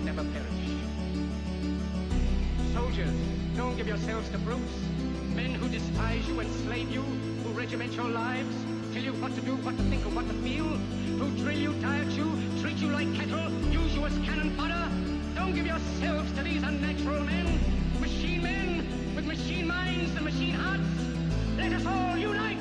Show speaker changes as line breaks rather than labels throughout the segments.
never perish. Soldiers, don't give yourselves to brutes, men who despise you, enslave you, who regiment your lives, tell you what to do, what to think, or what to feel, who drill you, diet you, treat you like cattle, use you as cannon fodder. Don't give yourselves to these unnatural men, machine men with machine minds and machine hearts. Let us all unite.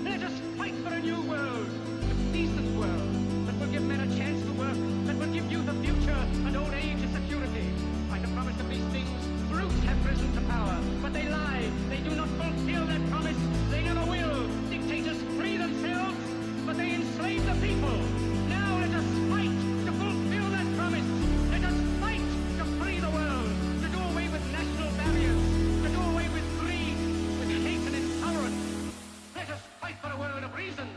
Let us fight for a new world, a decent world, that will give men a chance to work, that will give youth a future and old age a security. By the promise of these things, brutes have risen to power, but they lie. They do not fulfill that promise. They never will. Dictators free themselves, but they enslave the people. Now let us fight to fulfill that promise. Let us fight to free the world, to do away with national barriers, to do away with greed, with hate and intolerance. Let us fight for a world of reason.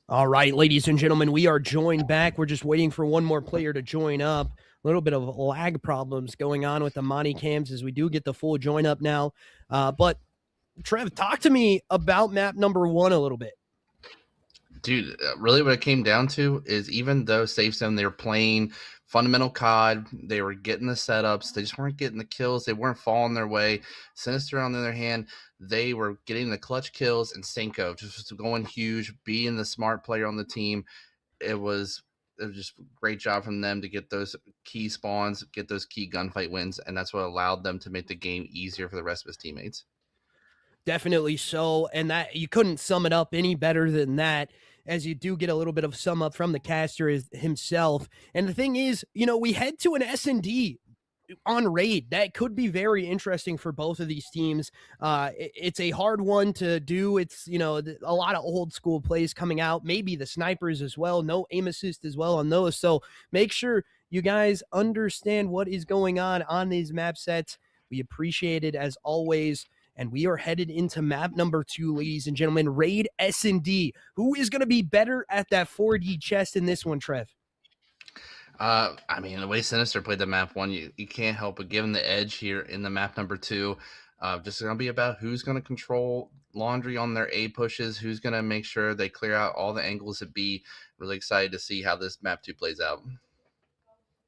All right, ladies and gentlemen, we are joined back. We're just waiting for one more player to join up. A little bit of lag problems going on with the Monty cams as we do get the full join up now. But Trev, talk to me about map number 1 a little bit.
Dude, really what it came down to is even though Safe Zone, they were playing fundamental COD, they were getting the setups, they just weren't getting the kills, they weren't falling their way. Sinister, on the other hand, they were getting the clutch kills, and Senko just going huge, being the smart player on the team. It was just a great job from them to get those key spawns, get those key gunfight wins, and that's what allowed them to make the game easier for the rest of his teammates.
Definitely so, and that you couldn't sum it up any better than that, as you do get a little bit of sum up from the caster himself. And the thing is, we head to an S&D on raid. That could be very interesting for both of these teams. It's a hard one to do. It's, a lot of old school plays coming out, maybe the snipers as well, no aim assist as well on those. So make sure you guys understand what is going on these map sets. We appreciate it as always. And we are headed into map number 2, ladies and gentlemen, Raid S&D. Who is going to be better at that 4D chest in this one, Trev?
I mean, the way Sinister played the map 1, you can't help but give him the edge here in the map number 2. Just going to be about who's going to control Laundry on their A pushes, who's going to make sure they clear out all the angles at B. Really excited to see how this map 2 plays out.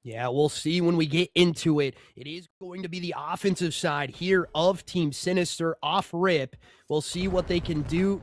Yeah, we'll see when we get into it. It is going to be the offensive side here of Team Sinister off rip. We'll see what they can do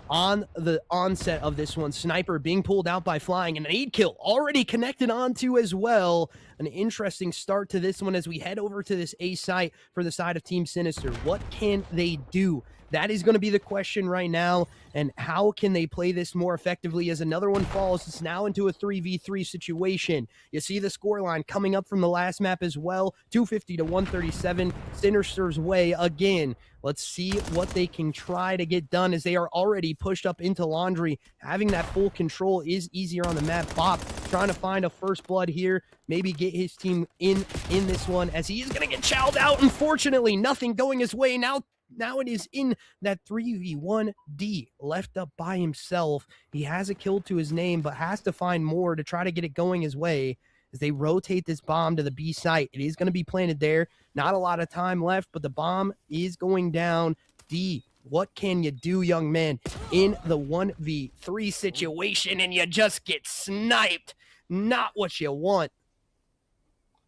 on the onset of this one. Sniper being pulled out by Flying, and an 8 kill already connected onto as well. an interesting start to this one as we head over to this A site for the side of Team Sinister. What can they do? That is going to be the question right now. And how can they play this more effectively as another one falls? It's now into a 3v3 situation. You see the scoreline coming up from the last map as well. 250 to 137. Sinister's way again. Let's see what they can try to get done as they are already pushed up into Laundry. Having that full control is easier on the map. Bop trying to find a first blood here. Maybe get his team in this one as he is going to get chowed out. Unfortunately, nothing going his way. Now it is in that 3v1D, left up by himself. He has a kill to his name, but has to find more to try to get it going his way as they rotate this bomb to the B site. It is going to be planted there. Not a lot of time left, but the bomb is going down. D, what can you do, young man, in the 1v3 situation, and you just get sniped? Not what you want.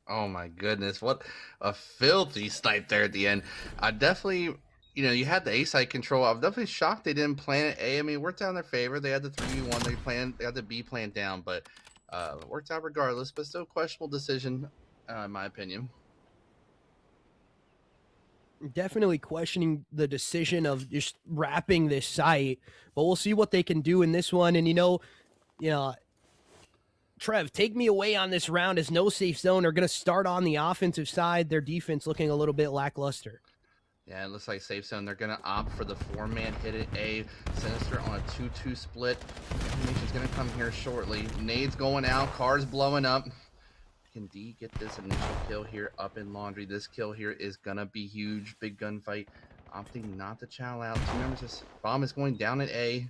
Oh my goodness, what a filthy snipe there at the end. I definitely, you had the A site control. I'm definitely shocked they didn't plan it A. I mean, it worked out in their favor. They had the 3v1, they had the B plan down, but it worked out regardless, but still questionable decision, in my opinion.
Definitely questioning the decision of just wrapping this site, but we'll see what they can do in this one. And Trev, take me away on this round as No Safe Zone are going to start on the offensive side. Their defense looking a little bit lackluster.
Yeah, it looks like Safe Zone. They're going to opt for the 4-man hit at A. Sinister on a 2-2 split. Information's going to come here shortly. Nades going out. Cars blowing up. Can D get this initial kill here up in Laundry? This kill here is going to be huge. Big gunfight. Opting not to chow out. 2 members of bomb is going down at A.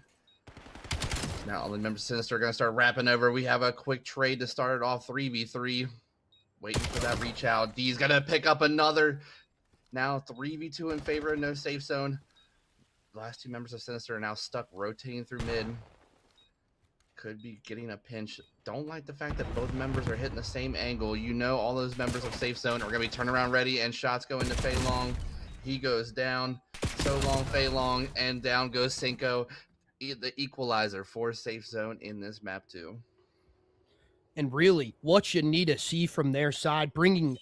Now all the members of Sinister are going to start wrapping over. We have a quick trade to start it off 3v3. Waiting for that reach out. D's going to pick up another. Now 3v2 in favor of No Safe Zone. The last 2 members of Sinister are now stuck rotating through mid. Could be getting a pinch. Don't like the fact that both members are hitting the same angle. All those members of Safe Zone are going to be turnaround ready, and shots go into Fei Long. He goes down. So long, Fei Long, and down goes Cinco. The equalizer for Safe Zone in this map too.
And really, what you need to see from their side, breathing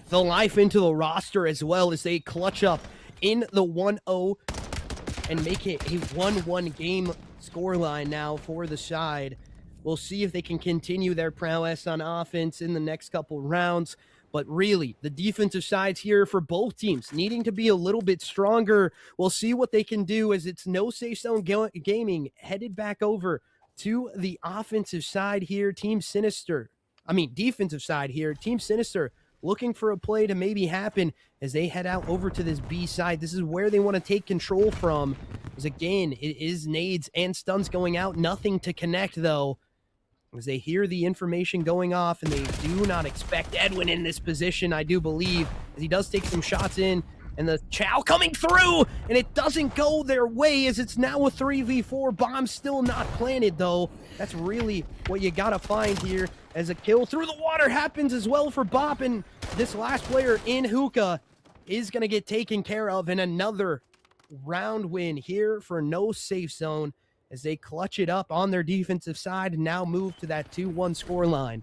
the life into the roster as well as they clutch up in the 1-0 and make it a 1-1 game scoreline now for the side. We'll see if they can continue their prowess on offense in the next couple rounds. But really, the defensive sides here for both teams needing to be a little bit stronger. We'll see what they can do as it's No Safe Zone Gaming headed back over to the offensive side here. Defensive side here. Team Sinister looking for a play to maybe happen as they head out over to this B side. This is where they want to take control from. As again, it is nades and stuns going out. Nothing to connect though. As they hear the information going off, and they do not expect Edwin in this position, I do believe, as he does take some shots in, and the chow coming through, and it doesn't go their way as it's now a 3v4. Bomb still not planted, though. That's really what you gotta find here, as a kill through the water happens as well for Bop, and this last player in Hookah is gonna get taken care of, and another round win here for No Safe Zone, as they clutch it up on their defensive side and now move to that 2-1 score line.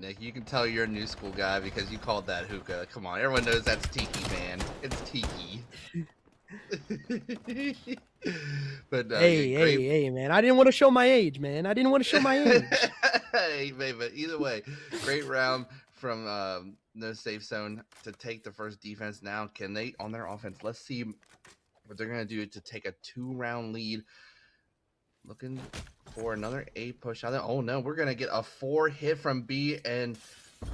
Nick, you can tell you're a new school guy because you called that hookah. Come on, everyone knows that's tiki, man. It's tiki. But
hey, man. I didn't want to show my age, man. I didn't want to show my age.
Hey, but either way, great round from No Safe Zone to take the first defense. Now, can they on their offense? Let's see what they're going to do to take a 2-round lead. Looking for another A push. Oh no, we're going to get a 4 hit from B, and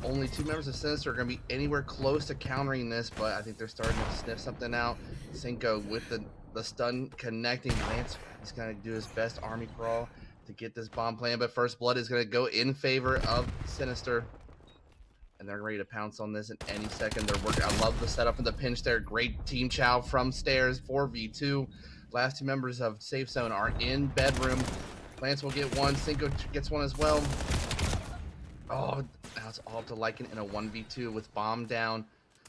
only 2 members of Sinister are going to be anywhere close to countering this, but I think they're starting to sniff something out. Cinco with the stun connecting. Lance is going to do his best army crawl to get this bomb plan, but first blood is going to go in favor of Sinister. And they're ready to pounce on this in any second. They're working. I love the setup and the pinch there. Great team chow from stairs. 4v2. Last 2 members of Safe Zone are in bedroom. Lance will get one. Cinco gets one as well. Oh, that's all to Lycan in a 1v2 with bomb down.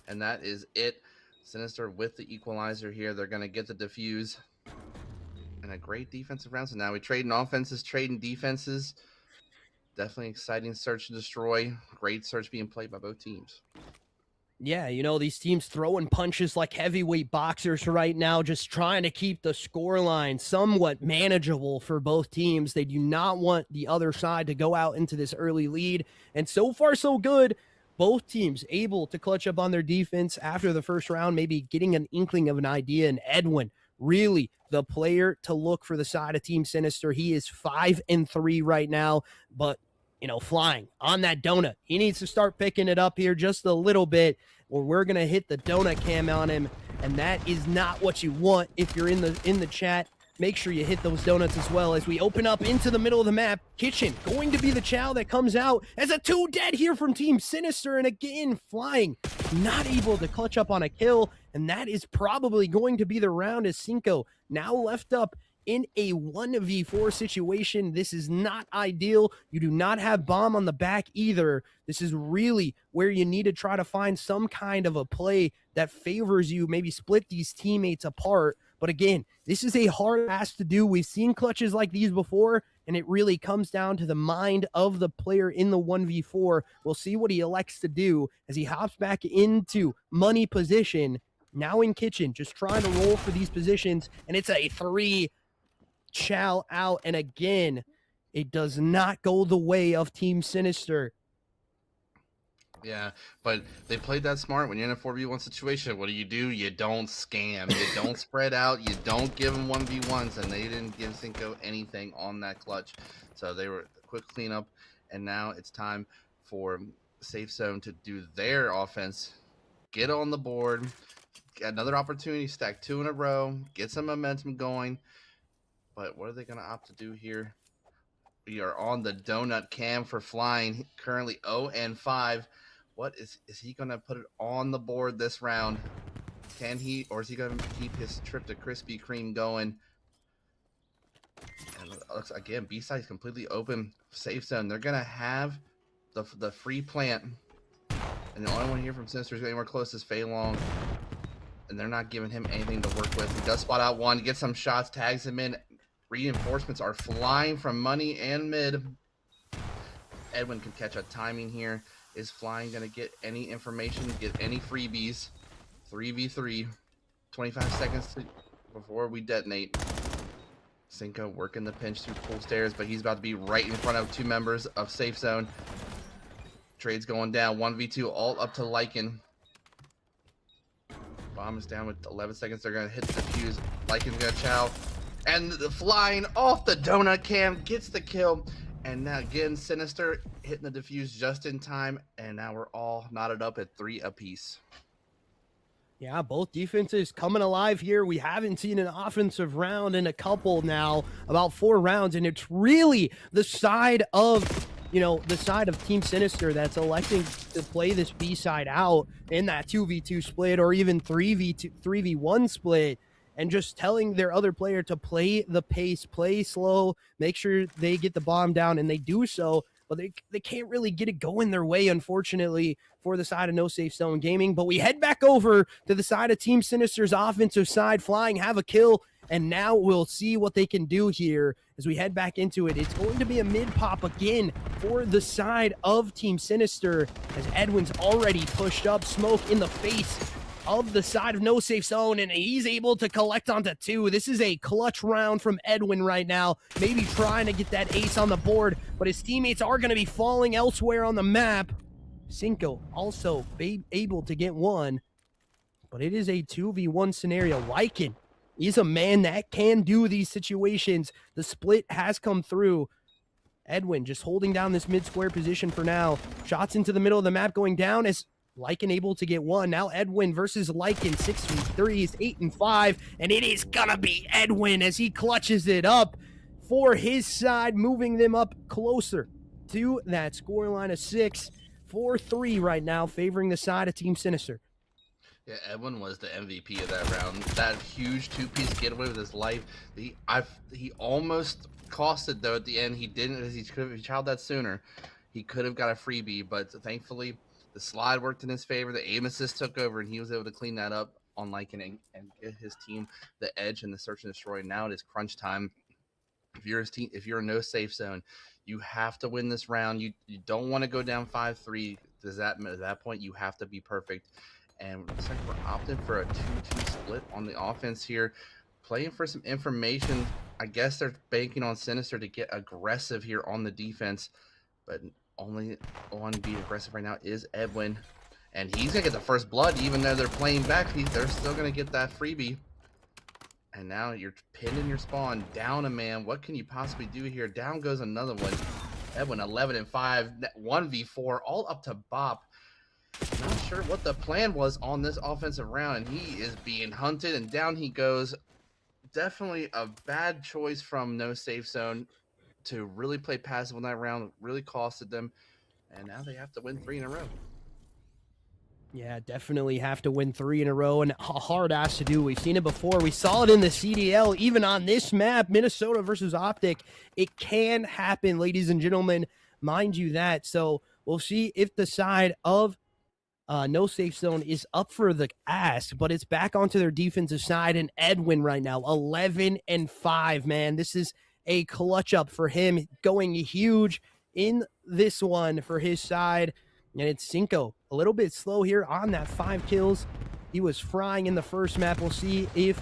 And that is it. Sinister with the equalizer here. They're going to get the defuse. And a great defensive round. So now we trading offenses, trading defenses. Definitely exciting search and destroy. Great search being played by both teams.
Yeah, these teams throwing punches like heavyweight boxers right now, just trying to keep the scoreline somewhat manageable for both teams. They do not want the other side to go out into this early lead. And so far, so good. Both teams able to clutch up on their defense after the first round, maybe getting an inkling of an idea. And Edwin, really the player to look for the side of Team Sinister. He is 5-3 right now, but flying on that donut. He needs to start picking it up here just a little bit, or we're going to hit the donut cam on him, and that is not what you want. If you're in the chat, make sure you hit those donuts as well as we open up into the middle of the map. Kitchen going to be the chow that comes out as a 2 dead here from Team Sinister, and again, flying, not able to clutch up on a kill, and that is probably going to be the round as Cinco now left up in a 1v4 situation. This is not ideal. You do not have bomb on the back either. This is really where you need to try to find some kind of a play that favors you, maybe split these teammates apart. But again, this is a hard ask to do. We've seen clutches like these before, and it really comes down to the mind of the player in the 1v4. We'll see what he elects to do as he hops back into money position. Now in kitchen, just trying to roll for these positions, and it's a 3 chow out, and again, it does not go the way of Team Sinister.
Yeah, but they played that smart. When you're in a 4v1 situation, what do? You don't scam. You don't spread out. You don't give them 1v1s, and they didn't give Cinco anything on that clutch. So they were quick cleanup, and now it's time for Safe Zone to do their offense, get on the board, get another opportunity, stack 2 in a row, get some momentum going. But what are they going to opt to do here? We are on the donut cam for flying, currently 0-5. What is he going to put it on the board this round? Can he, or is he going to keep his trip to Krispy Kreme going? And it looks, again, B-side is completely open. Safe Zone. They're going to have the free plant. And the only one here from Sinister is anywhere close is Fei Long. And they're not giving him anything to work with. He does spot out one, gets some shots, tags him in. Reinforcements are flying from money and mid. Edwin can catch a timing here. Is flying going to get any information, get any freebies? 3v3. 25 seconds before we detonate. Cinco working the pinch through pool stairs, but he's about to be right in front of 2 members of Safe Zone. Trade's going down. 1v2 alt up to Lycan. Bomb is down with 11 seconds. They're going to hit the defuse. Lycan's going to chow. And the flying off the donut cam gets the kill. And now again, Sinister hitting the defuse just in time. And now we're all knotted up at 3 apiece.
Yeah, both defenses coming alive here. We haven't seen an offensive round in a couple now, about 4 rounds. And it's really the side of, the side of Team Sinister that's electing to play this B side out in that 2v2 split or even 3v1 split. And just telling their other player to play the pace, play slow, make sure they get the bomb down, and they do so. But they can't really get it going their way, unfortunately, for the side of No Safe Zone Gaming. But we head back over to the side of Team Sinister's offensive side. Flying have a kill, and now we'll see what they can do here as we head back into it. It's going to be a mid-pop again for the side of Team Sinister as Edwin's already pushed up. Smoke in the face of the side of No Safe Zone, and he's able to collect onto 2. This is a clutch round from Edwin right now, maybe trying to get that ace on the board, but his teammates are going to be falling elsewhere on the map. Cinco also able to get 1, but it is a 2v1 scenario. Lycan is a man that can do these situations. The split has come through. Edwin just holding down this mid-square position for now. Shots into the middle of the map going down as Lycan able to get 1. Now Edwin versus Lycan, 6v3 is 8-5, and it is gonna be Edwin as he clutches it up for his side, moving them up closer to that scoreline of 6. 4-3 right now, favoring the side of Team Sinister.
Yeah, Edwin was the MVP of that round. That huge 2-piece getaway with his life. He almost cost it though at the end. He didn't, as he could have chowed that sooner. He could have got a freebie, but thankfully the slide worked in his favor. The aim assist took over, and he was able to clean that up on Lycan and get his team the edge in the search and destroy. Now it is crunch time. if you're a no safe zone, you have to win this round. You don't want to go down 5-3. At that point you have to be perfect. And looks like we're opting for a 2-2 split on the offense here, playing for some information. I guess they're banking on Sinister to get aggressive here on the defense, but only one being aggressive right now is Edwin, and he's gonna get the first blood. Even though they're playing back, they're still gonna get that freebie. And now you're pinned in your spawn, down a man. What can you possibly do here? Down goes another one. Edwin 11 and 5, 1v4, all up to Bop. Not sure what the plan was on this offensive round, and he is being hunted, and down he goes. Definitely a bad choice from No Safe Zone to really play passive on that round. Really costed them, and now they have to win 3 in a row.
Yeah, definitely have to win 3 in a row, and a hard ass to do. We've seen it before. We saw it in the CDL, even on this map, Minnesota versus Optic. It can happen, ladies and gentlemen. Mind you that. So we'll see if the side of No Safe Zone is up for the ask, but it's back onto their defensive side, and Edwin right now, 11 and 5, man. This is a clutch up for him, going huge in this one for his side. And it's Cinco, a little bit slow here on that 5 kills. He was frying in the first map. We'll see if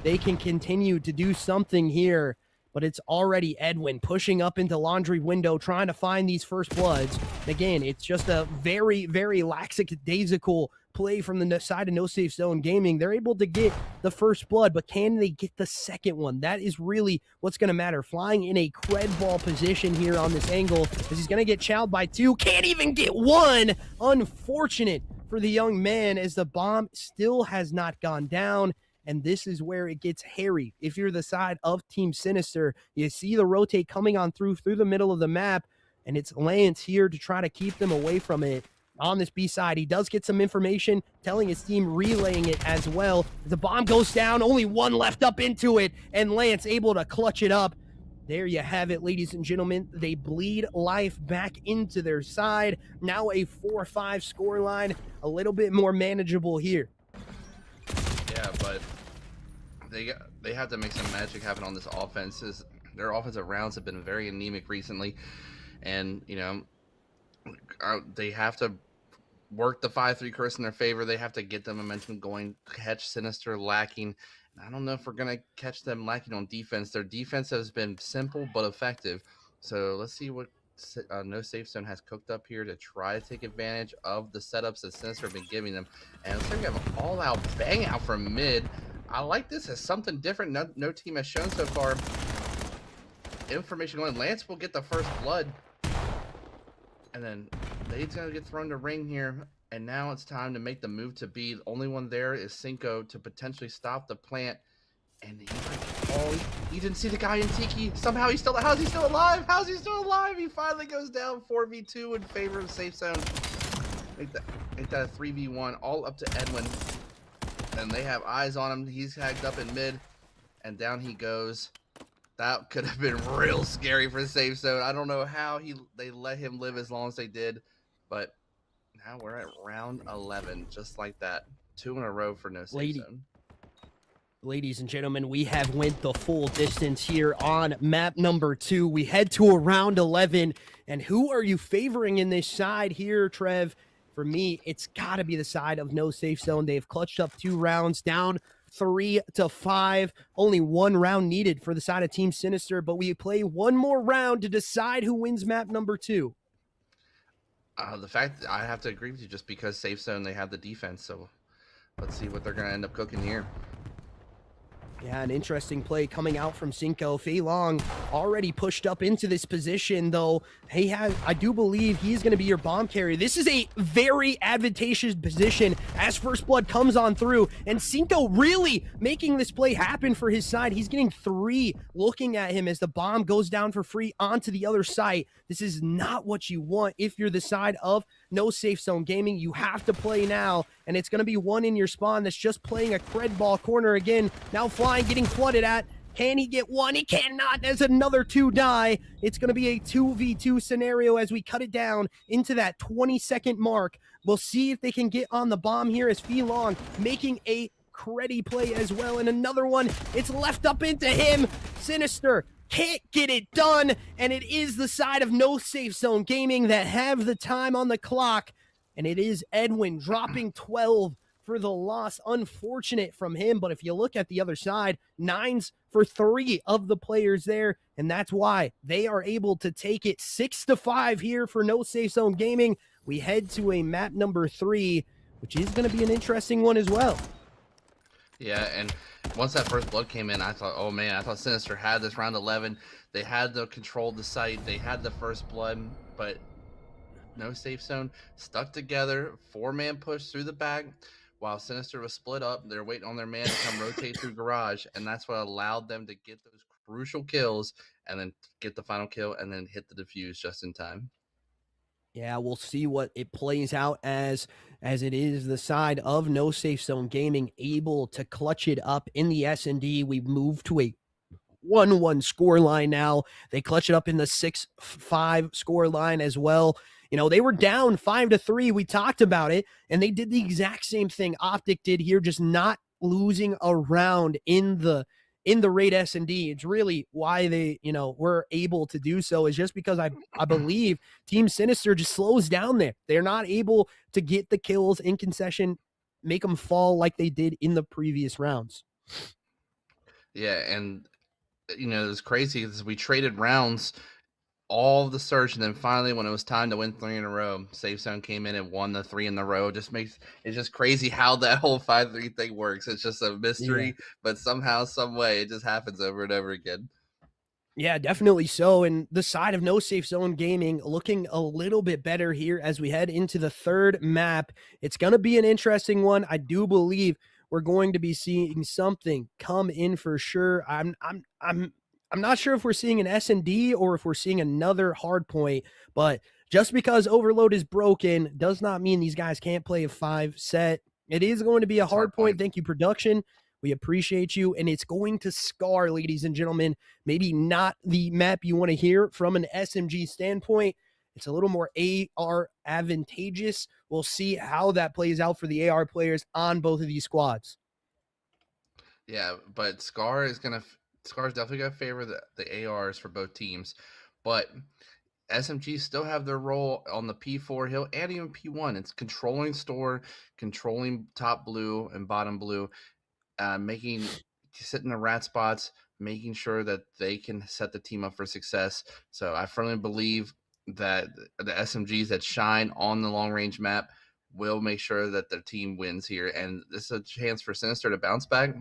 they can continue to do something here. But it's already Edwin pushing up into laundry window, trying to find these first bloods. Again, it's just a very, very lackadaisical play from the side of No Safe Zone Gaming. They're able to get the first blood, but can they get the second one? That is really what's going to matter. Flying in a cred ball position here on this angle, as he's going to get chowed by 2. Can't even get 1. Unfortunate for the young man, as the bomb still has not gone down. And this is where it gets hairy. If you're the side of Team Sinister, you see the rotate coming on through the middle of the map, and it's Lance here to try to keep them away from it. On this B side, he does get some information, telling his team, relaying it as well. The bomb goes down, only 1 left up into it, and Lance able to clutch it up. There you have it, ladies and gentlemen. They bleed life back into their side. Now a 4-5 scoreline, a little bit more manageable here.
Yeah, but they have to make some magic happen on this offense. Their offensive rounds have been very anemic recently, and they have to work the 5-3 curse in their favor. They have to get the momentum going, catch Sinister lacking. And I don't know if we're going to catch them lacking on defense. Their defense has been simple but effective. So let's see what No Safe Zone has cooked up here to try to take advantage of the setups that Sinister have been giving them. And looks like we have an all-out bang out from mid. I like this as something different no team has shown so far. Information going. Lance will get the first blood. And then Lade's going to get thrown to ring here. And now it's time to make the move to B. The only one there is Cinco to potentially stop the plant. And he didn't see the guy in Tiki. Somehow how's he still alive? How's he still alive? He finally goes down 4v2 in favor of Safe Zone. Make that a 3v1, all up to Edwin. And they have eyes on him. He's tagged up in mid. And down he goes. That could have been real scary for Safe Zone. I don't know how they let him live as long as they did. But now we're at round 11, just like that. 2 in a row for No Safe Zone.
Ladies and gentlemen, we have went the full distance here on map number 2. We head to a round 11. And who are you favoring in this side here, Trev? For me, it's got to be the side of No Safe Zone. They've clutched up 2 rounds, down 3-5. Only 1 round needed for the side of Team Sinister, but we play 1 more round to decide who wins map number 2.
The fact I have to agree with you, just because Safe Zone, they have the defense. So let's see what they're going to end up cooking here.
Yeah, an interesting play coming out from Cinco. Fei Long already pushed up into this position, though. I do believe he's going to be your bomb carrier. This is a very advantageous position as First Blood comes on through, and Cinco really making this play happen for his side. He's getting 3 looking at him as the bomb goes down for free onto the other site. This is not what you want if you're the side of No Safe Zone Gaming. You have to play now, and it's going to be 1 in your spawn that's just playing a cred ball corner again. Now flying, getting flooded at. Can he get 1? He cannot. There's another 2 die. It's going to be a 2v2 scenario as we cut it down into that 20-second mark. We'll see if they can get on the bomb here as Fei Long making a creddy play as well. And another one, it's left up into him. Sinister can't get it done, and it is the side of No Safe Zone Gaming that have the time on the clock, and it is Edwin dropping 12 for the loss. Unfortunate from him, but if you look at the other side, 9s for 3 of the players there, and that's why they are able to take it 6-5 here for No Safe Zone Gaming. We head to a map number 3, which is going to be an interesting one as well.
Yeah, and once that first blood came in, I thought, oh man, I thought Sinister had this round 11. They had the control of the site. They had the first blood, but No Safe Zone stuck together. 4-man push through the back while Sinister was split up. They're waiting on their man to come rotate through garage, and that's what allowed them to get those crucial kills and then get the final kill and then hit the defuse just in time.
Yeah, we'll see what it plays out as it is the side of No Safe Zone Gaming able to clutch it up in the S&D. We've moved to a 1-1 score line now. They clutch it up in the 6-5 score line as well. You know, they were down 5-3. We talked about it, and they did the exact same thing Optic did here, just not losing a round in the raid S&D. It's really why they, you know, were able to do so, is just because I believe Team Sinister just slows down there. They're not able to get the kills in concession, make them fall like they did in the previous rounds.
Yeah, and you know, it was crazy because we traded rounds all of the search, and then finally when it was time to win 3 in a row, Safe Zone came in and won the 3 in a row. It's just crazy how that whole 5-3 thing works. It's just a mystery, but somehow, some way, it just happens over and over again.
Yeah, definitely so. And the side of No Safe Zone Gaming looking a little bit better here as we head into the 3rd map. It's going to be an interesting one. I do believe we're going to be seeing something come in for sure. I'm not sure if we're seeing an S&D or if we're seeing another hard point, but just because Overload is broken does not mean these guys can't play a 5 set. It is going to be a hard point. Thank you, production. We appreciate you, and it's going to Scar, ladies and gentlemen. Maybe not the map you want to hear from an SMG standpoint. It's a little more AR advantageous. We'll see how that plays out for the AR players on both of these squads.
Yeah, but Scar's definitely going to favor the ARs for both teams, but SMGs still have their role on the P4 hill and even P1. It's controlling store, controlling top blue and bottom blue, sitting in the rat spots, making sure that they can set the team up for success. So I firmly believe that the SMGs that shine on the long range map will make sure that their team wins here. And this is a chance for Sinister to bounce back.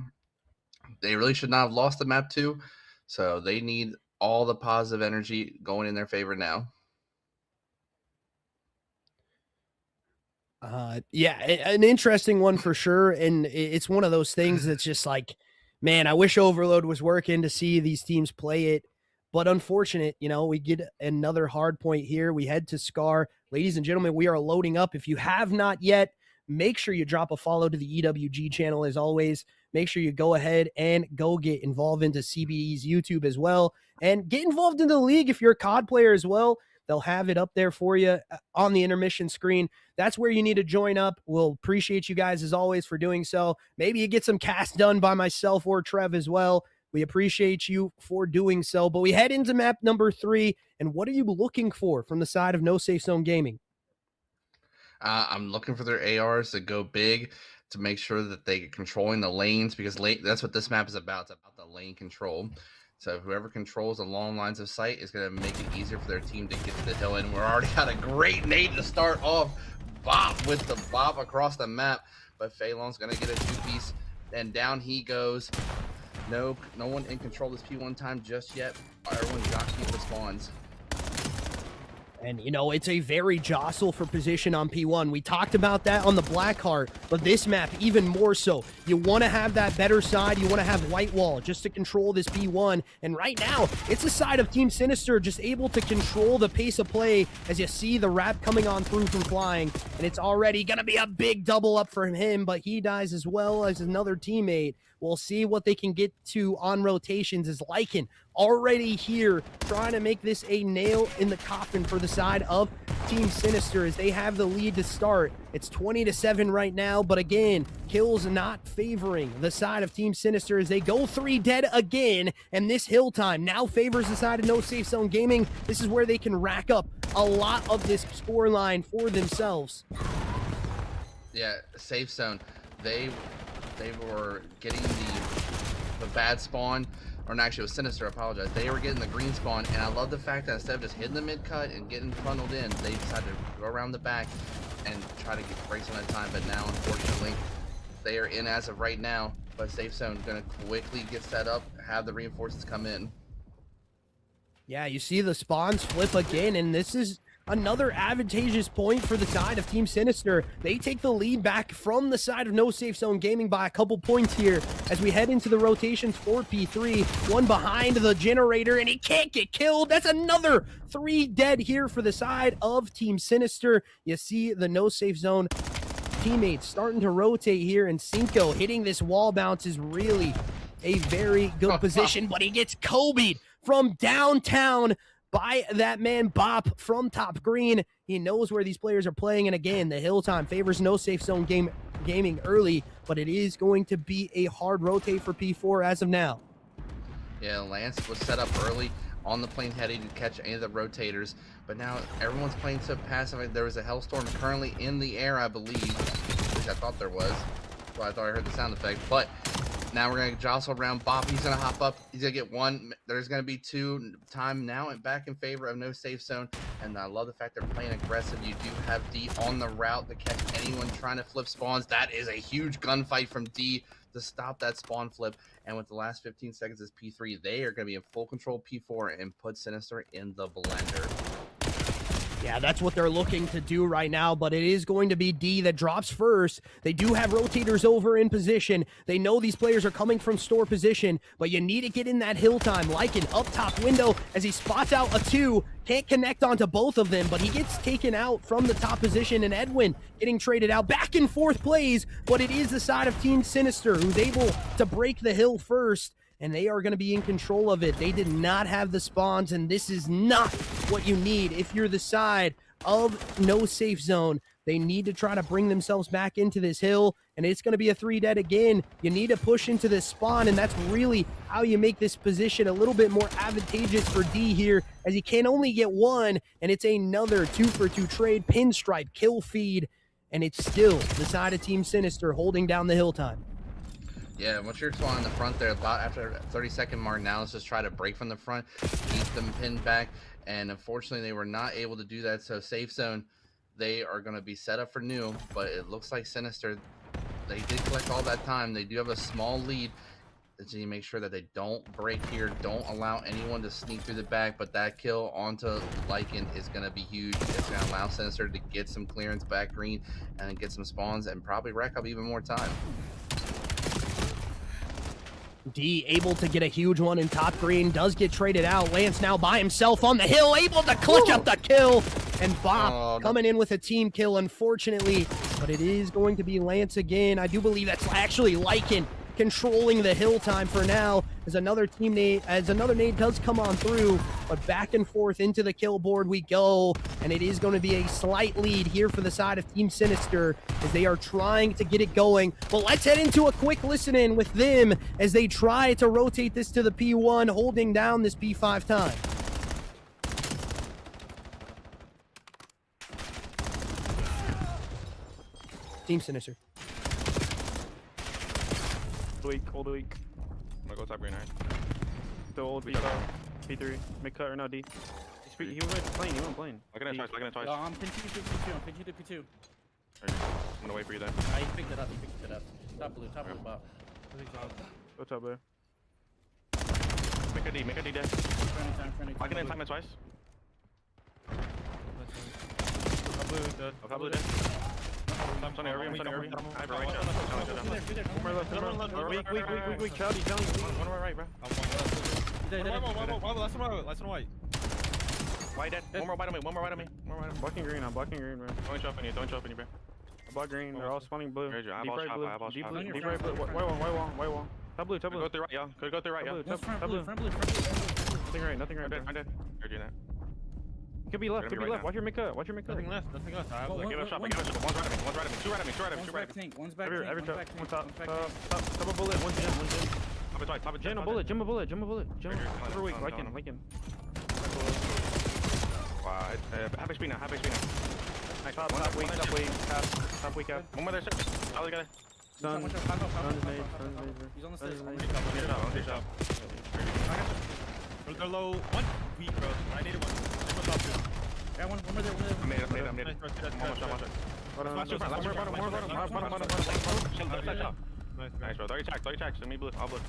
They really should not have lost the map 2. So they need all the positive energy going in their favor now.
Yeah, an interesting one for sure. And it's one of those things that's just like, man, I wish Overload was working to see these teams play it. But unfortunate, you know, we get another hard point here. We head to Scar. Ladies and gentlemen, we are loading up. If you have not yet, make sure you drop a follow to the EWG channel as always. Make sure you go ahead and go get involved into CBD's YouTube as well. And get involved in the league if you're a COD player as well. They'll have it up there for you on the intermission screen. That's where you need to join up. We'll appreciate you guys as always for doing so. Maybe you get some casts done by myself or Trev as well. We appreciate you for doing so. But we head into map number 3. And what are you looking for from the side of No Safe Zone Gaming?
I'm looking for their ARs to go big, to make sure that they get controlling the lanes, because that's what this map is about. It's about the lane control. So whoever controls the long lines of sight is going to make it easier for their team to get to the hill. And we're already got a great nade to start off. Bop with the bop across the map. But Phelan's going to get a 2-piece. And down he goes. No one in control this P1 time just yet. Everyone jockeying the spawns.
And, you know, it's a very jostle for position on P1. We talked about that on the Blackheart, but this map even more so. You want to have that better side. You want to have White Wall just to control this P1. And right now, it's a side of Team Sinister just able to control the pace of play as you see the wrap coming on through from flying. And it's already going to be a big double up for him, but he dies as well as another teammate. We'll see what they can get to on rotations as Lycan already here trying to make this a nail in the coffin for the side of Team Sinister as they have the lead to start. It's 20-7 right now, but again, kills not favoring the side of Team Sinister as they go 3 dead again, and this hill time now favors the side of No Safe Zone Gaming. This is where they can rack up a lot of this score line for themselves.
Yeah, Safe Zone, they were getting the bad spawn, or no, actually it was Sinister, I apologize. They were getting the green spawn, and I love the fact that instead of just hitting the mid cut and getting funneled in, they decided to go around the back and try to break some of that time. But now, unfortunately, they are in as of right now, but Safe Zone gonna quickly get set up, have the reinforcements come in.
Yeah, you see the spawns flip again, and this is another advantageous point for the side of Team Sinister. They take the lead back from the side of No Safe Zone Gaming by a couple points here as we head into the rotations for P3. One behind the generator, and he can't get killed. That's another 3 dead here for the side of Team Sinister. You see the No Safe Zone teammates starting to rotate here, and Cinco hitting this wall bounce is really a very good position, but he gets Kobe'd from downtown by that man Bop from top green. He knows where these players are playing, and again, the hill time favors No Safe Zone Gaming early, but it is going to be a hard rotate for P4 as of now.
Yeah, Lance was set up early on the plane heading to catch any of the rotators, but now everyone's playing so passive. There was a Hellstorm currently in the air, I believe. At least I thought there was. Well, I thought I heard the sound effect, but now we're going to jostle around. Bop, he's going to hop up. He's going to get 1. There's going to be 2 time now and back in favor of No Safe Zone. And I love the fact they're playing aggressive. You do have D on the route to catch anyone trying to flip spawns. That is a huge gunfight from D to stop that spawn flip. And with the last 15 seconds as P3, they are going to be in full control of P4 and put Sinister in the blender.
Yeah, that's what they're looking to do right now, but it is going to be D that drops first. They do have rotators over in position. They know these players are coming from store position, but you need to get in that hill time. Like an up top window as he spots out a 2. Can't connect onto both of them, but he gets taken out from the top position, and Edwin getting traded out. Back and forth plays, but it is the side of Team Sinister who's able to break the hill first, and they are going to be in control of it. They did not have the spawns, and this is not what you need if you're the side of No Safe Zone. They need to try to bring themselves back into this hill, and it's going to be a 3 dead again. You need to push into this spawn, and that's really how you make this position a little bit more advantageous for D here, as he can only get 1, and it's another 2-for-2 trade, pinstripe, kill feed, and it's still the side of Team Sinister holding down the hill time.
Yeah, once you're spawning in the front there, about after 30-second mark, now let's just try to break from the front, keep them pinned back, and unfortunately they were not able to do that. So Safe Zone, they are going to be set up for new, but it looks like Sinister, they did collect all that time. They do have a small lead. So you make sure that they don't break here, don't allow anyone to sneak through the back, but that kill onto Lycan is going to be huge. It's going to allow Sinister to get some clearance back green and get some spawns and probably rack up even more time.
D able to get a huge one in top green, does get traded out. Lance now by himself on the hill, able to clutch up the kill, and Bop coming in with a team kill, unfortunately, but it is going to be Lance again. I do believe that's actually Lycan controlling the hill time for now, as another nade does come on through, but back and forth into the kill board we go, and it is going to be a slight lead here for the side of Team Sinister as they are trying to get it going. But let's head into a quick listen in with them as they try to rotate this to the P1, holding down this P5 time. Team Sinister.
Hold the week. I'm gonna go top green, alright? Still old B, P3, mid cut or no D. He went playing, he went playing. I can twice.
I'm pinching to P2, I'm pinching to P2.
I'm gonna wait for you there.
He picked it up, Top blue, bot.
Go top there. Make a D dead.
Friendly.
I can time it twice. Top blue dead. I'm turning over. Weak, Charlie. One more right, bro.
Last one white.
White dead. One more white on me. I'm blocking green, bro. Don't jump in you, bro. I block green, they're all spawning blue. Deep right blue. White wall. Top blue.
Front blue.
Nothing right.
I'm dead. You're doing that.
Could be left.
We're gonna be right now.
Watch your mid cut.
Nothing left. Nothing left. I have
Give it a shot.
one,
Give it a shot. One's right at me. Two right at me.
one's back tank. One's back tank.
Every
One's
top.
back tank.
One top.
One's back tank.
Top a bullet. One gem.
Top of
Jim a bullet. Jim. Super weak. Like him.
Wow. Half HP now. Nice.
Top weak out.
One more there. Other guy.
Sun.
Watch out,
Sun
pound
is
out.
nade.
He's on the stairs.
On the shot.
They're low. One weak, bro. I needed one. Yeah, one more there.
I'm made.
Nice, bro.
Watch it. Nice, bro. 30 checks. Let me blue. I'll blue.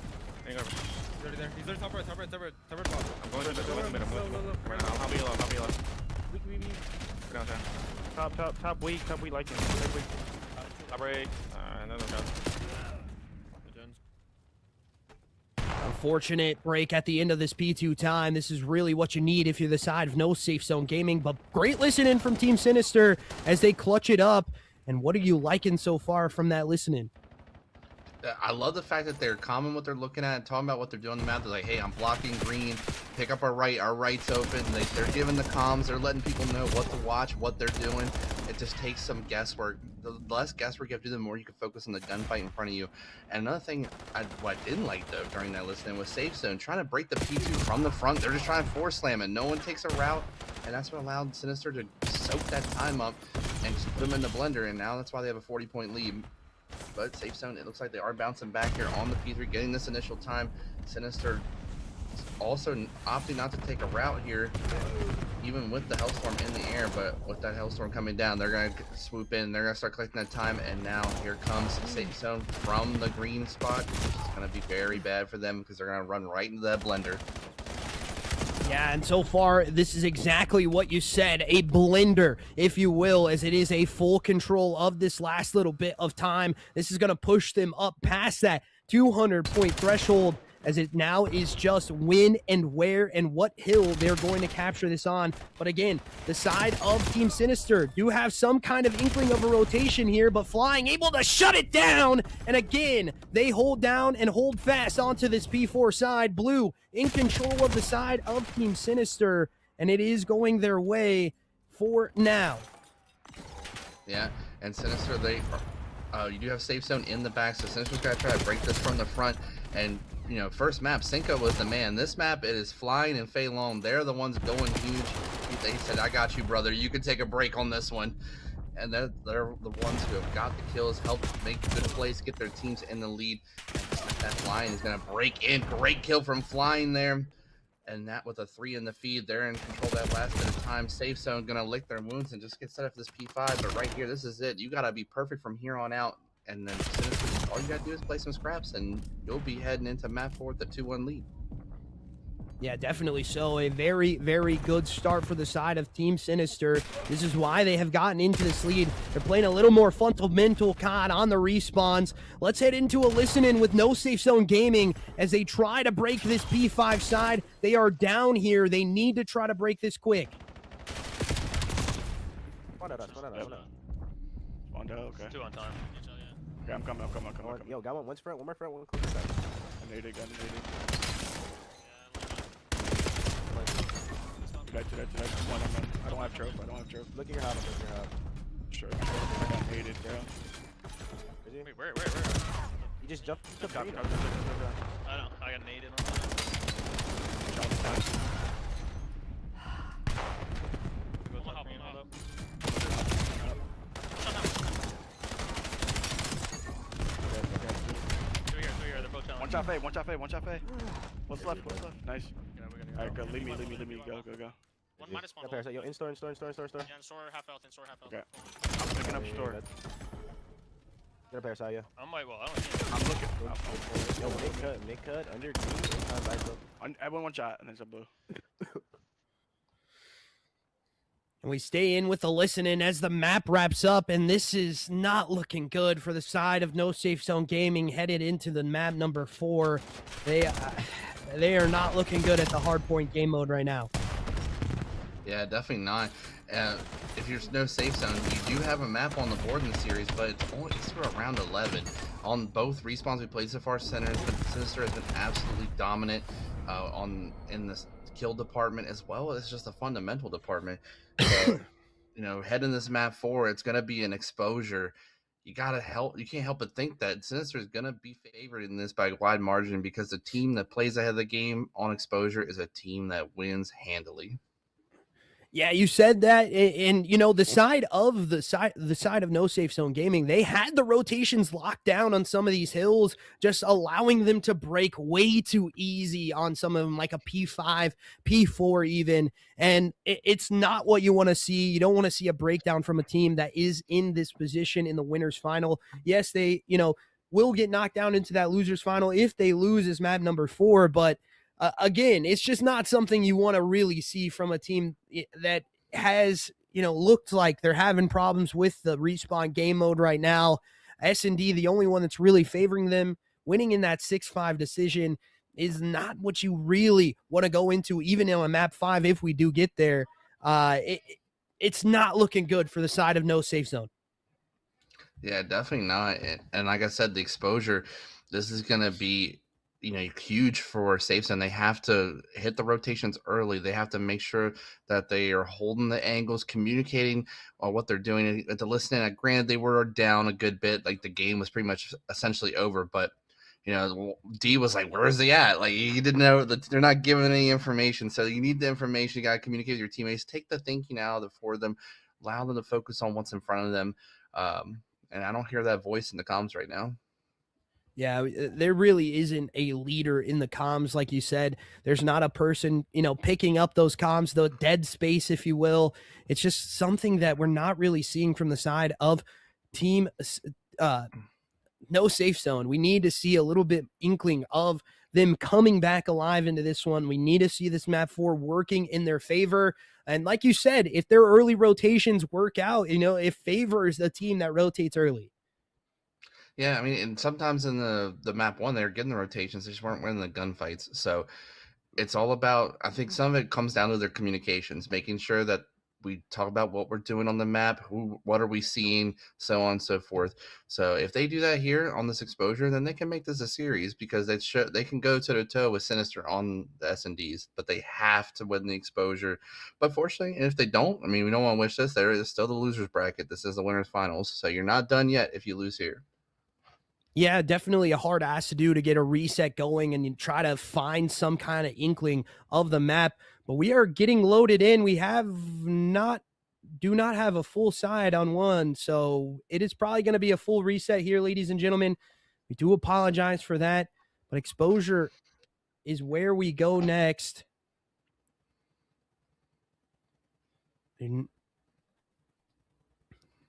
Hang over.
He's already there. He's there. Top right.
I'm going to the mid. I'll be low.
Weak.
Go down,
Top weak like him.
Top right. Another shot.
Unfortunate break at the end of this P2 time. This is really what you need if you're the side of No Safe Zone Gaming, but great listening from Team Sinister as they clutch it up. And what are you liking so far from that listening?
I love the fact that they're common what they're looking at and talking about what they're doing on the map. They're like, hey, I'm blocking green, pick up our right's open. They're giving the comms, they're letting people know what to watch, what they're doing. It just takes some guesswork. The less guesswork you have to do, the more you can focus on the gunfight in front of you. And another thing what I didn't like, though, during that listening was Safe Zone, trying to break the P2 from the front. They're just trying to force slam it. No one takes a route, and that's what allowed Sinister to soak that time up and just put them in the blender, and now that's why they have a 40-point lead. But Safe Zone, it looks like they are bouncing back here on the P3, getting this initial time. Sinister also opting not to take a route here, even with the Hellstorm in the air. But with that Hellstorm coming down, they're going to swoop in. They're going to start collecting that time. And now here comes Safe Zone from the green spot. It's going to be very bad for them because they're going to run right into that blender.
Yeah, and so far, this is exactly what you said, a blender, if you will, as it is a full control of this last little bit of time. This is going to push them up past that 200-point threshold, as it now is just when and where and what hill they're going to capture this on. But again, the side of Team Sinister do have some kind of inkling of a rotation here, but Flying able to shut it down. And again, they hold down and hold fast onto this P4 side. Blue in control of the side of Team Sinister, and it is going their way for now.
Yeah, and Sinister, you do have Safe Zone in the back, so Sinister's got to try to break this from the front. And you know, first map, Cinco was the man. This map, it is Flying and Fei Long. They're the ones going huge. They said, I got you, brother. You can take a break on this one. And they're the ones who have got the kills, helped make good plays, get their teams in the lead. That Flying is going to break in. Great kill from Flying there. And that with a 3 in the feed, they're in control that last bit of time. Safe Zone going to lick their wounds and just get set up for this P5. But right here, this is it. You got to be perfect from here on out. And then Sinister, all you gotta do is play some scraps and you'll be heading into map 4 with the 2-1 lead.
Yeah, definitely so. A very, very good start for the side of Team Sinister. This is why they have gotten into this lead. They're playing a little more fundamental COD on the respawns. Let's head into a listen-in with No Safe Zone Gaming as they try to break this P5 side. They are down here. They need to try to break this quick.
One out. Okay.
2 on time.
Okay, I'm coming.
Yo, got one. One's front. One more front. One close side.
I naded. One, I don't have trophy.
Look at your house.
Sure. I got naded, bro.
Wait, where?
You just jumped.
I don't know. I got naded on that.
One shot fade. What's left? Nice. Alright, go. Leave me. Go.
One minus one.
Yo, in store.
Yeah, in store, half health.
Okay. I'm picking up store.
Get a parasite, yeah.
I don't see
I'm looking.
Yo, mid cut, under green,
Everyone one shot, and then some blue.
And we stay in with the listening as the map wraps up, and this is not looking good for the side of No Safe Zone Gaming headed into the map number 4. They are not looking good at the hardpoint game mode right now.
Yeah, definitely not. If there's no Safe Zone, you do have a map on the board in the series, but it's for around 11. On both respawns we played so far, Sinister has been absolutely dominant in this kill department as well as just a fundamental department. So, heading this map forward, it's going to be an exposure. You can't help but think that Sinister is going to be favored in this by a wide margin, because the team that plays ahead of the game on exposure is a team that wins handily.
Yeah, you said that, and the side of No Safe Zone Gaming, they had the rotations locked down on some of these hills, just allowing them to break way too easy on some of them, like a P5, P4 even, and it's not what you want to see. You don't want to see a breakdown from a team that is in this position in the winners final. Yes, they will get knocked down into that losers final if they lose as map number 4, but again, it's just not something you want to really see from a team that has, looked like they're having problems with the respawn game mode right now. S&D, the only one that's really favoring them, winning in that 6-5 decision is not what you really want to go into, even in a map 5 if we do get there. It's not looking good for the side of No Safe Zone.
Yeah, definitely not. And like I said, the exposure, this is going to be huge for Safe Zone. They have to hit the rotations early. They have to make sure that they are holding the angles, communicating on what they're doing. At the listening, granted, they were down a good bit. Like, the game was pretty much essentially over, but D was like, where is he at? Like, he didn't know that they're not giving any information. So you need the information. You got to communicate with your teammates, take the thinking out of for them, allow them to focus on what's in front of them. And I don't hear that voice in the comms right now.
Yeah, there really isn't a leader in the comms, like you said. There's not a person, picking up those comms, the dead space, if you will. It's just something that we're not really seeing from the side of team No Safe Zone. We need to see a little bit inkling of them coming back alive into this one. We need to see this map 4 working in their favor. And like you said, if their early rotations work out, it favors the team that rotates early.
Yeah, I mean, and sometimes in the map 1, they're getting the rotations. They just weren't winning the gunfights. So it's all about, I think some of it comes down to their communications, making sure that we talk about what we're doing on the map, what are we seeing, so on and so forth. So if they do that here on this exposure, then they can make this a series, because they can go toe-to-toe with Sinister on the S&Ds, but they have to win the exposure. But fortunately, and if they don't, I mean, we don't want to wish this. There is still the losers bracket. This is the winners finals. So you're not done yet if you lose here.
Yeah, definitely a hard ass to do to get a reset going and you try to find some kind of inkling of the map. But we are getting loaded in. We do not have a full side on one. So it is probably going to be a full reset here, ladies and gentlemen. We do apologize for that. But exposure is where we go next.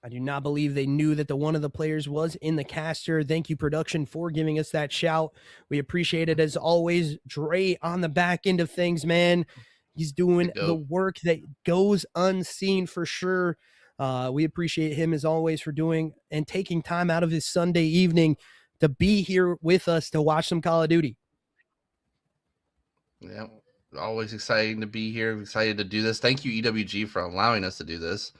I do not believe they knew that one of the players was in the caster. Thank you, production, for giving us that shout. We appreciate it as always. Dre on the back end of things, man. He's doing the work that goes unseen for sure. We appreciate him as always for doing and taking time out of his Sunday evening to be here with us to watch some Call of Duty.
Yeah, always exciting to be here. Excited to do this. Thank you, EWG, for allowing us to do this.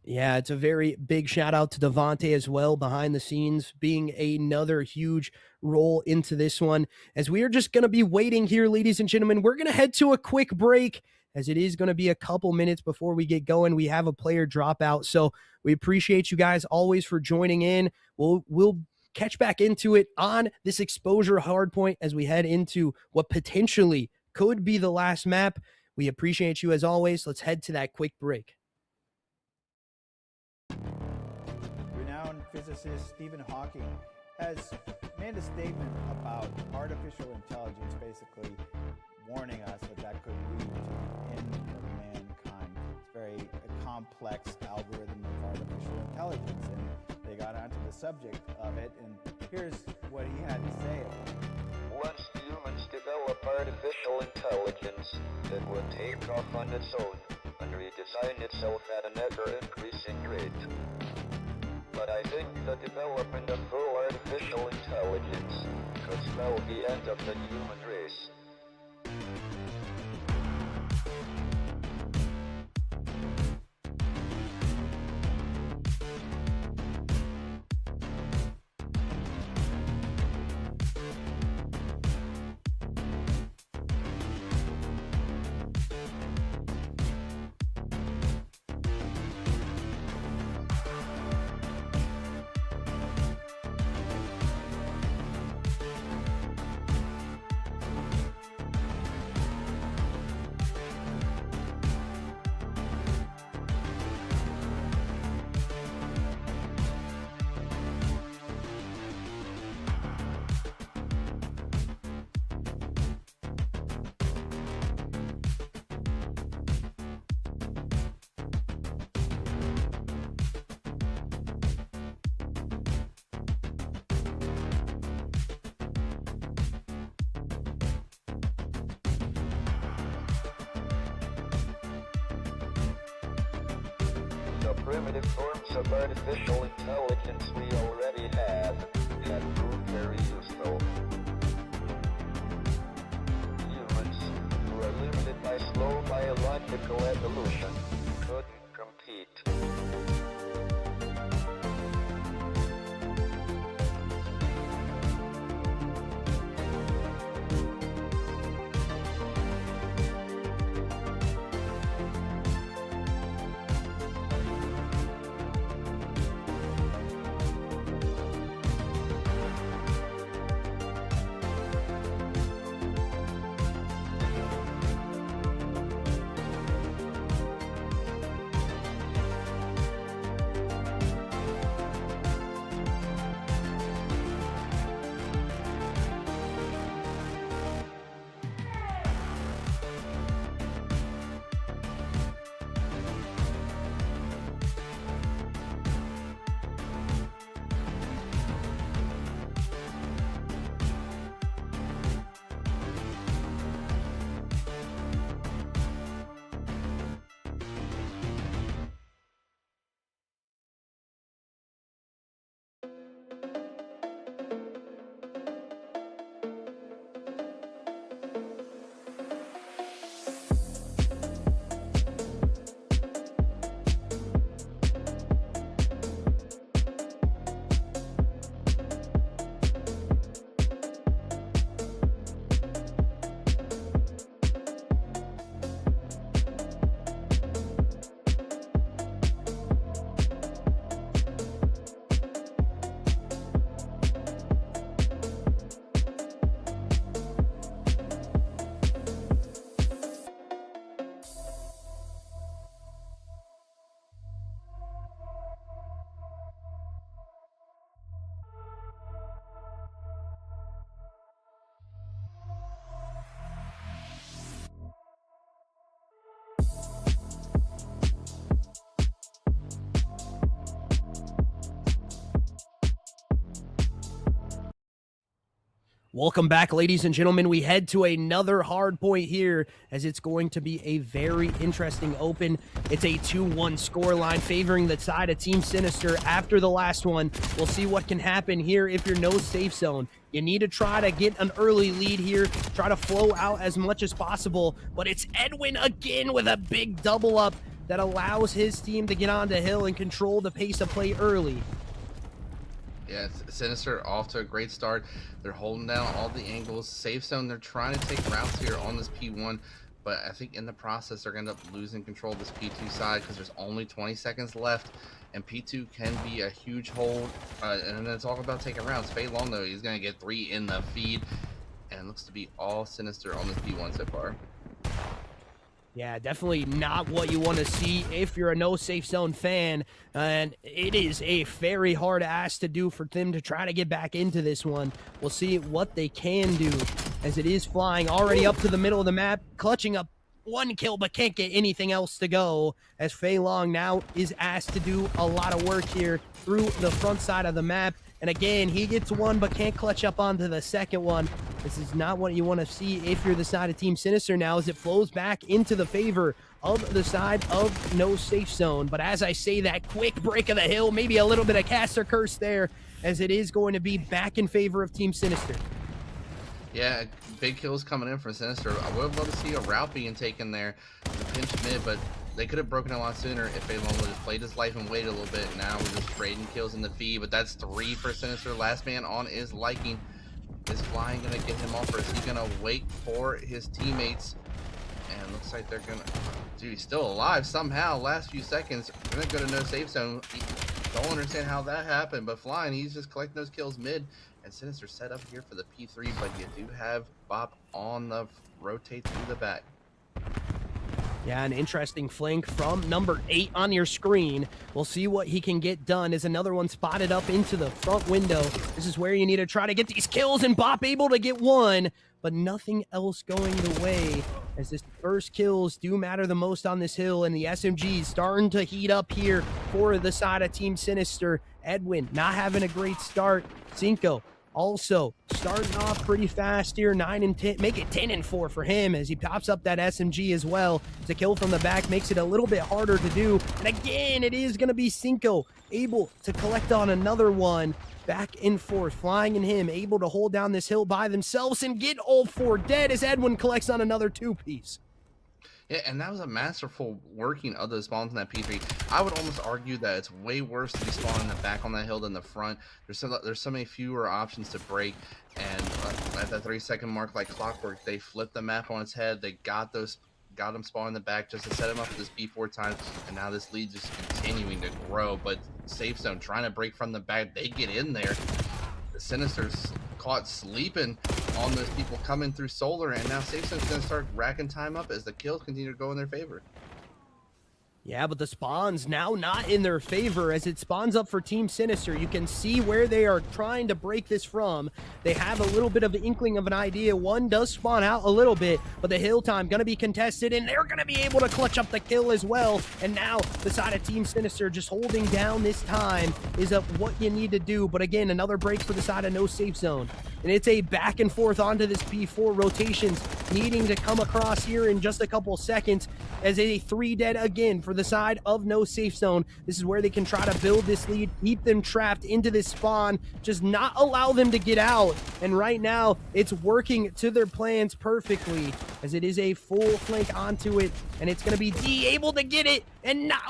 Yeah, it's a very big shout out to Devontae as well, behind the scenes, being another huge role into this one. As we are just going to be waiting here, ladies and gentlemen, we're going to head to a quick break, as it is going to be a couple minutes before we get going. We have a player drop out, so we appreciate you guys always for joining in. We'll catch back into it on this exposure hardpoint as we head into what potentially could be the last map. We appreciate you as always. Let's head to that quick break.
Renowned physicist Stephen Hawking has made a statement about artificial intelligence, basically warning us that could lead to the end of mankind. It's very a complex algorithm of artificial intelligence, and they got onto the subject of it, and here's what he had to say about it.
Once humans develop artificial intelligence, it would take off on its own and redesign itself at an ever-increasing rate. But I think the development of full artificial intelligence could spell the end of the human race. The primitive forms of artificial intelligence we already have proved very useful. Humans, who are limited by slow biological evolution, couldn't compete.
Welcome back, ladies and gentlemen. We head to another hard point here, as it's going to be a very interesting open. It's a 2-1 scoreline favoring the side of Team Sinister after the last one. We'll see what can happen here if you're no safe zone. You need to try to get an early lead here, try to flow out as much as possible, but it's Edwin again with a big double up that allows his team to get onto hill and control the pace of play early.
Yeah, Sinister off to a great start. They're holding down all the angles. Safe zone, they're trying to take routes here on this P1, but I think in the process they're going to end up losing control of this P2 side because there's only 20 seconds left, and P2 can be a huge hold, and then it's all about taking routes. Fei Long, though, he's going to get 3 in the feed, and it looks to be all Sinister on this P1 so far.
Yeah, definitely not what you want to see if you're a no safe zone fan, and it is a very hard ask to do for them to try to get back into this one. We'll see what they can do, as it is flying already up to the middle of the map, clutching up 1 kill but can't get anything else to go, as Fei Long now is asked to do a lot of work here through the front side of the map. And again, he gets 1 but can't clutch up onto the second one. This is not what you want to see if you're the side of Team Sinister now, as it flows back into the favor of the side of no safe zone. But as I say that, quick break of the hill, maybe a little bit of caster curse there, as it is going to be back in favor of Team Sinister.
Yeah, big kills coming in from Sinister. I would have loved to see a route being taken there, the pinch mid, but they could have broken it a lot sooner if Fei Long would have played his life and waited a little bit. Now we're just trading kills in the feed, but that's 3 for Sinister. Last man on is liking. Is Flying gonna get him off, or is he gonna wait for his teammates? And it looks like they're gonna, dude, he's still alive somehow. Last few seconds, gonna go to no safe zone. Don't understand how that happened, but Flying, he's just collecting those kills mid, and Sinister set up here for the P3, but you do have Bop on the rotate through the back.
Yeah, an interesting flank from number 8 on your screen. We'll see what he can get done. Is another one spotted up into the front window. This is where you need to try to get these kills, and Bop able to get 1, but nothing else going the way, as this first kills do matter the most on this hill, and the SMGs starting to heat up here for the side of Team Sinister. Edwin not having a great start. Cinco also starting off pretty fast here, 9 and 10, make it 10 and 4 for him as he pops up that SMG as well. The kill from the back makes it a little bit harder to do. And again, it is going to be Cinco able to collect on another one. Back and forth, Flying and him able to hold down this hill by themselves and get all 4 dead as Edwin collects on another 2-piece.
Yeah, and that was a masterful working of those spawns in that P3. I would almost argue that it's way worse to be spawning in the back on that hill than the front. There's so many fewer options to break, and at that 3-second mark, like clockwork, they flipped the map on its head. They got them spawned in the back just to set him up for this P4 time, and now this lead just continuing to grow. But Safe Zone trying to break from the back, they get in there. The Sinister's caught sleeping on those people coming through solar, and now Safe Zone's going to start racking time up as the kills continue to go in their favor.
Yeah, but the spawn's now not in their favor as it spawns up for Team Sinister. You can see where they are trying to break this from. They have a little bit of an inkling of an idea. One does spawn out a little bit, but the hill time going to be contested, and they're going to be able to clutch up the kill as well. And now the side of Team Sinister just holding down this time is what you need to do. But again, another break for the side of No Safe Zone. And it's a back and forth onto this P4, rotations needing to come across here in just a couple seconds as a 3 dead again for the side of No Safe Zone. This is where they can try to build this lead, keep them trapped into this spawn, just not allow them to get out. And right now, it's working to their plans perfectly as it is a full flank onto it, and it's going to be D able to get it, and not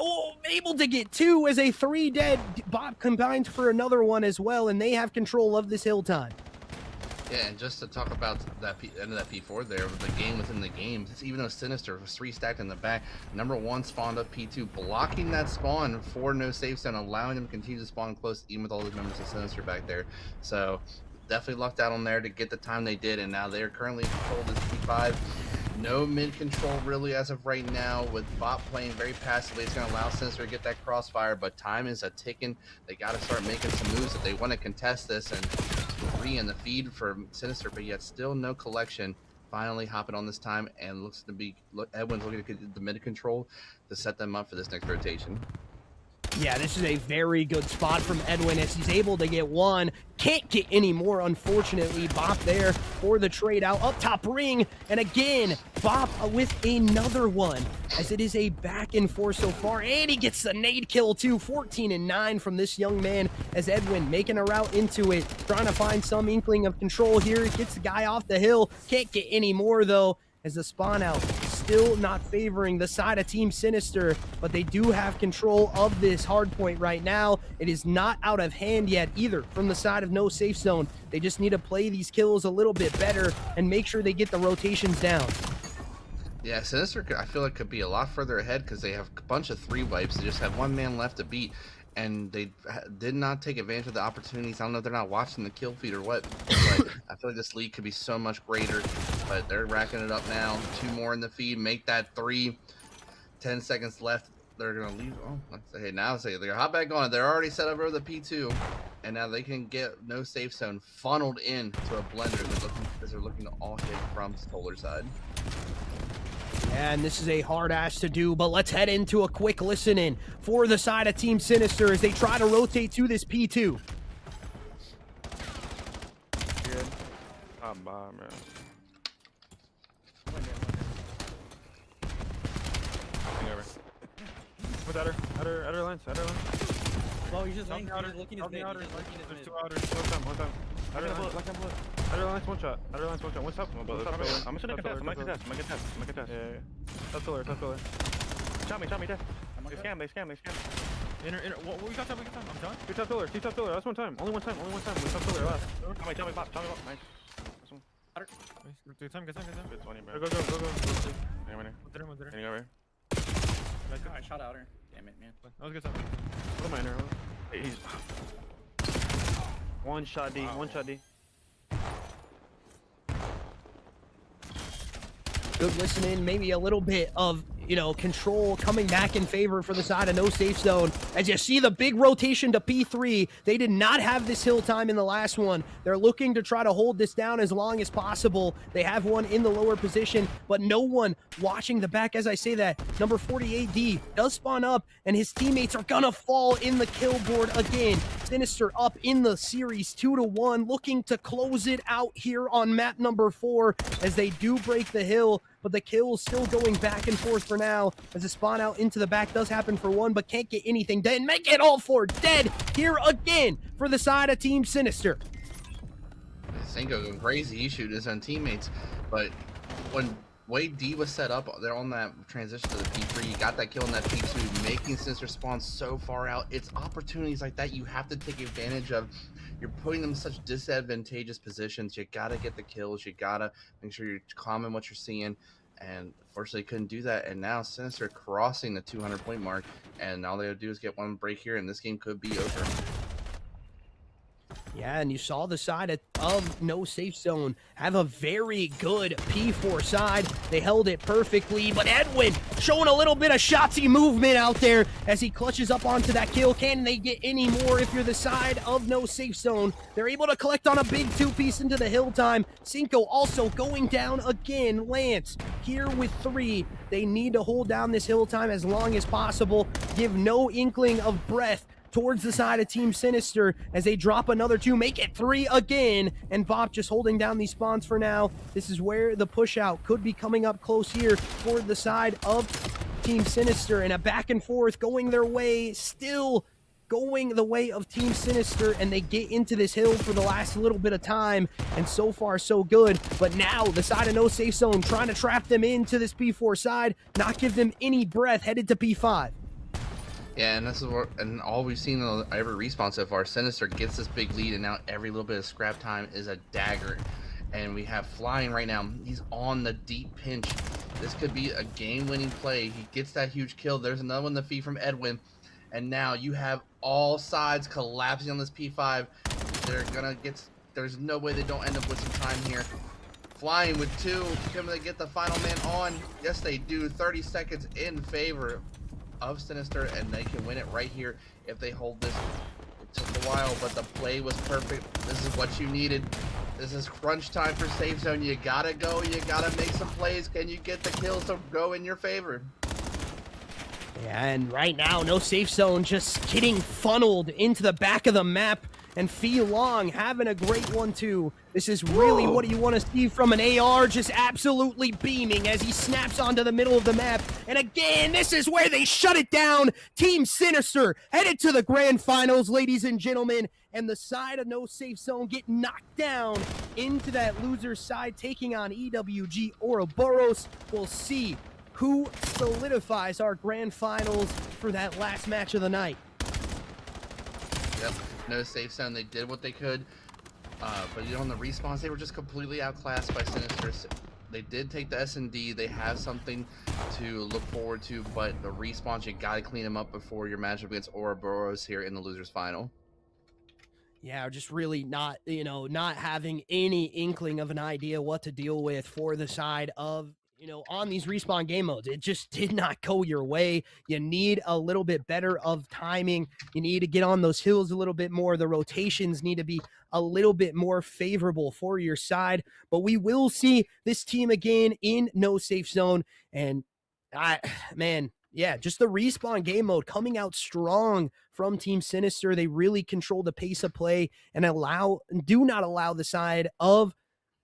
able to get 2 as a 3 dead. Bob combined for another one as well, and they have control of this hill time.
Yeah, and just to talk about that end of that P4 there, the game within the game, even though Sinister was 3 stacked in the back, number 1 spawned up P2, blocking that spawn for No Safe Zone, allowing them to continue to spawn close, even with all the members of Sinister back there. So definitely lucked out on there to get the time they did, and now they're currently in control of this P5. No mid control really as of right now, with Bot playing very passively. It's going to allow Sinister to get that crossfire, but time is a ticking. They got to start making some moves if they want to contest this, and 3 in the feed for Sinister, but yet still no collection. Finally hopping on this time, and looks to be Edwin's looking to get the mid control to set them up for this next rotation.
Yeah, this is a very good spot from Edwin as he's able to get 1. Can't get any more, unfortunately. Bop there for the trade out. Up top ring, and again, Bop with another one as it is a back and forth so far. And he gets the nade kill too. 14 and 9 from this young man as Edwin making a route into it. Trying to find some inkling of control here. Gets the guy off the hill. Can't get any more though as the spawn out still not favoring the side of Team Sinister, but they do have control of this hard point right now. It is not out of hand yet either from the side of No Safe Zone. They just need to play these kills a little bit better and make sure they get the rotations down.
Yeah, Sinister, I feel like could be a lot further ahead because they have a bunch of 3 wipes. They just have 1 man left to beat, and they did not take advantage of the opportunities. I don't know if they're not watching the kill feed or what, but I feel like this lead could be so much greater. But they're racking it up now. 2 more in the feed. Make that 3. 10 seconds left. They're going to leave. Oh, hey, now they're hop back on it. They're already set up over the P2. And now they can get No Safe Zone funneled in to a blender as they're looking to all hit from Solar side.
And this is a hard ass to do, but let's head into a quick listen in for the side of Team Sinister as they try to rotate to this P2.
Good. I'm bomb, man.
What's outer lens,
Well, he's just looking his mid.
There's 2 outers. One time. Outer lens, one shot. What's up? I'm just gonna contest. I'm gonna contest.
Yeah. Top pillar.
Shot me, death. They scam.
Inner. What we got time? I'm done.
Two top pillar. That's one time. Only one time. One top pillar last. Tell me, pop. Nice. That's one.
Good time.
Good 20, bro.
Go.
Anyone here? Any over?
I shot outer. Damn it, man.
That was a good time.
What am I in there? Hey, he's... One shot D.
Good listening, maybe a little bit of control coming back in favor for the side of No Safe Zone. As you see the big rotation to P3, they did not have this hill time in the last one. They're looking to try to hold this down as long as possible. They have one in the lower position, but no one watching the back. As I say that, number 48D does spawn up, and his teammates are gonna fall in the kill board again. Sinister up in the series 2-1, looking to close it out here on map number 4 as they do break the hill, but the kill still going back and forth for now as the spawn out into the back does happen for one, but can't get anything done. Make it all for dead here again for the side of Team Sinister.
Cinco going crazy. He shooting his own teammates, but when Wade D was set up there on that transition to the P3, you got that kill in that P2, making Sinister spawn so far out. It's opportunities like that you have to take advantage of. You're putting them in such disadvantageous positions. You gotta get the kills. You gotta make sure you're calming what you're seeing. And unfortunately couldn't do that. And now Sinister crossing the 200-point mark. And all they have to do is get one break here, and this game could be over.
Yeah, and you saw the side of No Safe Zone have a very good P4 side. They held it perfectly, but Edwin showing a little bit of shotsy movement out there as he clutches up onto that kill. Can they get any more if you're the side of No Safe Zone? They're able to collect on a big 2-piece into the hill time. Cinco also going down again. Lance here with 3. They need to hold down this hill time as long as possible. Give no inkling of breath towards the side of Team Sinister as they drop another 2, make it 3 again, and Bop just holding down these spawns for now. This is where the push out could be coming up close here toward the side of Team Sinister, and a back and forth going their way, still going the way of Team Sinister, and they get into this hill for the last little bit of time, and so far so good. But now the side of No Safe Zone trying to trap them into this P4 side, not give them any breath, headed to P5.
Yeah, and this is what, and all we've seen in every respawn so far, Sinister gets this big lead, and now every little bit of scrap time is a dagger. And we have Flying right now. He's on the deep pinch. This could be a game-winning play. He gets that huge kill. There's another one, the feed from Edwin. And now you have all sides collapsing on this P5. They're gonna get, there's no way they don't end up with some time here. Flying with 2. Can they get the final man on? Yes, they do. 30 seconds in favor of Sinister, and they can win it right here if they hold this. It took a while, but the play was perfect. This is what you needed. This is crunch time for Safe Zone. You gotta go. You gotta make some plays. Can you get the kills to go in your favor?
Yeah, and right now, No Safe Zone just getting funneled into the back of the map, and Fee Long having a great one too. This is really what you want to see from an AR, just absolutely beaming as he snaps onto the middle of the map. And again, this is where they shut it down. Team Sinister headed to the grand finals, ladies and gentlemen. And the side of No Safe Zone get knocked down into that loser's side, taking on EWG Ouroboros. We'll see who solidifies our grand finals for that last match of the night.
Yep, No Safe Zone. They did what they could, but on the respawns, they were just completely outclassed by Sinister. They did take the S&D. They have something to look forward to, but the respawns, you gotta clean them up before your matchup against Ouroboros here in the losers final.
Yeah, just really not, not having any inkling of an idea what to deal with for the side of, on these respawn game modes. It just did not go your way. You need a little bit better of timing. You need to get on those hills a little bit more. The rotations need to be a little bit more favorable for your side. But we will see this team again in No Safe Zone. And just the respawn game mode coming out strong from Team Sinister. They really control the pace of play and do not allow the side of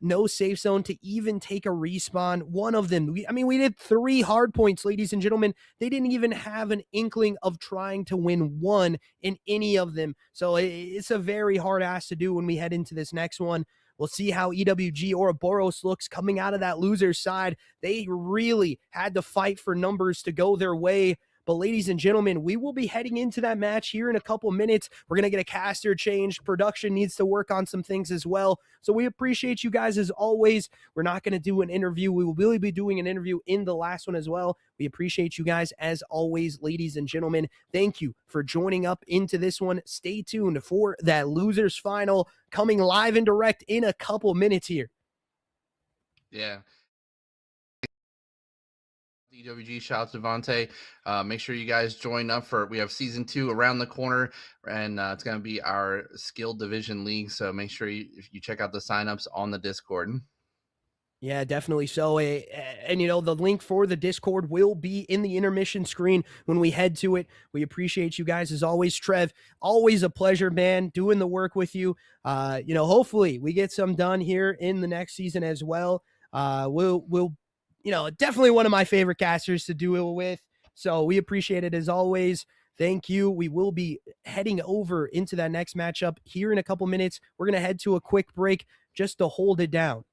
No Safe Zone to even take a respawn. One of them, we did 3 hard points, ladies and gentlemen. They didn't even have an inkling of trying to win one in any of them. So it's a very hard ask to do when we head into this next one. We'll see how EWG Ouroboros looks coming out of that loser's side. They really had to fight for numbers to go their way. But ladies and gentlemen, we will be heading into that match here in a couple minutes. We're going to get a caster changed. Production needs to work on some things as well. So we appreciate you guys as always. We're not going to do an interview. We will really be doing an interview in the last one as well. We appreciate you guys as always, ladies and gentlemen. Thank you for joining up into this one. Stay tuned for that losers final coming live and direct in a couple minutes here.
Yeah. EWG, shout out to Devontae. Make sure you guys join up we have season 2 around the corner, and it's going to be our skill division league. So make sure you check out the signups on the Discord.
Yeah, definitely so. And, you know, the link for the Discord will be in the intermission screen when we head to it. We appreciate you guys as always. Trev, always a pleasure, man, doing the work with you. You know, hopefully we get some done here in the next season as well. We'll, you know, definitely one of my favorite casters to do it with. So we appreciate it as always. Thank you. We will be heading over into that next matchup here in a couple minutes. We're going to head to a quick break just to hold it down.